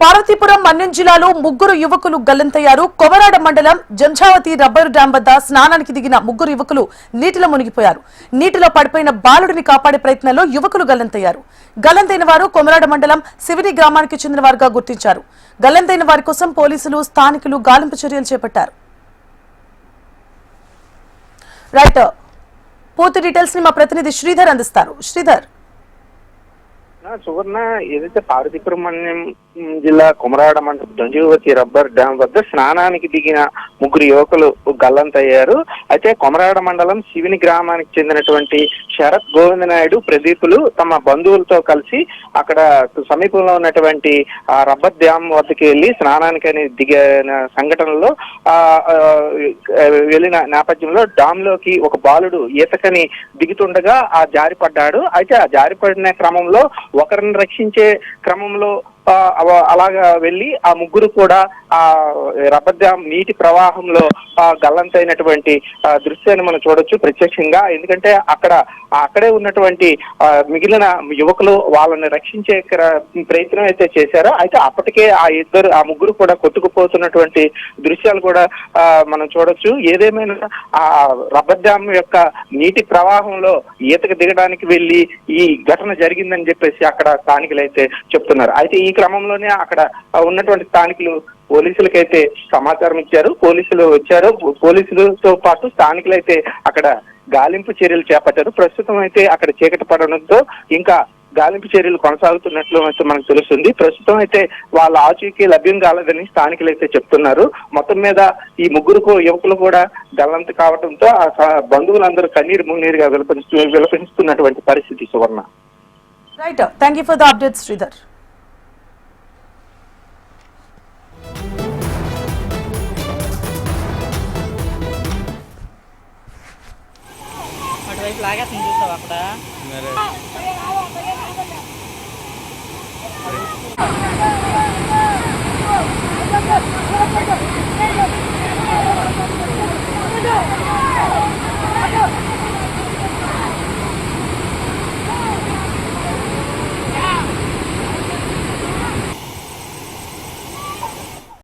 పార్వతీపురం మన్యం జిల్లాలో ముగ్గురు యువకులు గల్లంతయ్యారు. కొమరాడ మండలం జంఝావతి రబ్బరు డ్యాం వద్ద స్నానానికి దిగిన ముగ్గురు యువకులు నీటిలో మునిగిపోయారు. నీటిలో పడిపోయిన బాలుడిని కాపాడే ప్రయత్నంలో యువకులు గల్లంతయ్యారు. గల్లంతైన వారు కొమరాడ మండలం శివిని గ్రామానికి చెందిన వారుగా గుర్తించారు. గల్లంతైన వారి కోసం పోలీసులు స్థానికులు గాలింపు చర్యలు చేపట్టారు. రైట్, పూర్తి డీటెయిల్స్ ని మా ప్రతినిధి శ్రీధర్ అందిస్తారు. శ్రీధర్, సువర్ణ, ఏదైతే పార్వతీపురం మన్యం జిల్లా కొమరాడ మండలం జంఝావతి రబ్బర్ డ్యాం వద్ద స్నానానికి దిగిన ముగ్గురు యువకులు గల్లంతయ్యారు. అయితే కొమరాడ మండలం శివిని గ్రామానికి చెందినటువంటి శరత్ గోవిందనాయుడు, ప్రదీపులు తమ బంధువులతో కలిసి అక్కడ సమీపంలో ఉన్నటువంటి ఆ రబ్బర్ డ్యాం వద్దకి వెళ్లి స్నానానికి దిగిన సంఘటనలో వెళ్లిన నేపథ్యంలో డ్యామ్ లోకి ఒక బాలుడు ఈతకని దిగుతుండగా జారిపడ్డాడు. అయితే ఆ జారిపడిన క్రమంలో ఒకరిని రక్షించే క్రమంలో అలాగా వెళ్లి ఆ ముగ్గురు కూడా ఆ రబ్బర్ డ్యాం నీటి ప్రవాహంలో గల్లంతైనటువంటి దృశ్యాన్ని మనం చూడొచ్చు ప్రత్యక్షంగా. ఎందుకంటే అక్కడే ఉన్నటువంటి మిగిలిన యువకులు వాళ్ళని రక్షించే ప్రయత్నం అయితే చేశారో, అయితే అప్పటికే ఆ ముగ్గురు కూడా కొట్టుకుపోతున్నటువంటి దృశ్యాలు కూడా మనం చూడొచ్చు. ఏదేమైనా ఆ రబ్బర్ డ్యాం యొక్క నీటి ప్రవాహంలో ఈతకు దిగడానికి వెళ్లి ఈ ఘటన జరిగిందని చెప్పేసి అక్కడ స్థానికులు అయితే చెప్తున్నారు. అయితే ఈ క్రమంలోనే అక్కడ ఉన్నటువంటి స్థానికులు పోలీసులకైతే సమాచారం ఇచ్చారు. పోలీసులు వచ్చారు. పోలీసులతో పాటు స్థానికులు అయితే అక్కడ గాలింపు చర్యలు చేపట్టారు. ప్రస్తుతం అయితే అక్కడ చీకటి పడడంతో ఇంకా గాలింపు చర్యలు కొనసాగుతున్నట్లు అయితే మనకు తెలుస్తుంది. ప్రస్తుతం అయితే వాళ్ళ ఆచూకీ లభ్యం కాలేదని స్థానికులు అయితే చెప్తున్నారు. మొత్తం మీద ఈ ముగ్గురు యువకులు కూడా గల్లంత కావడంతో ఆ బంధువులందరూ కన్నీరు మున్నీరుగా విలపిస్తున్నటువంటి పరిస్థితి. Suvarna, right, thank you for the update Sridhar. అటువైపు లాగేస్తుంది చూసావు అక్కడ.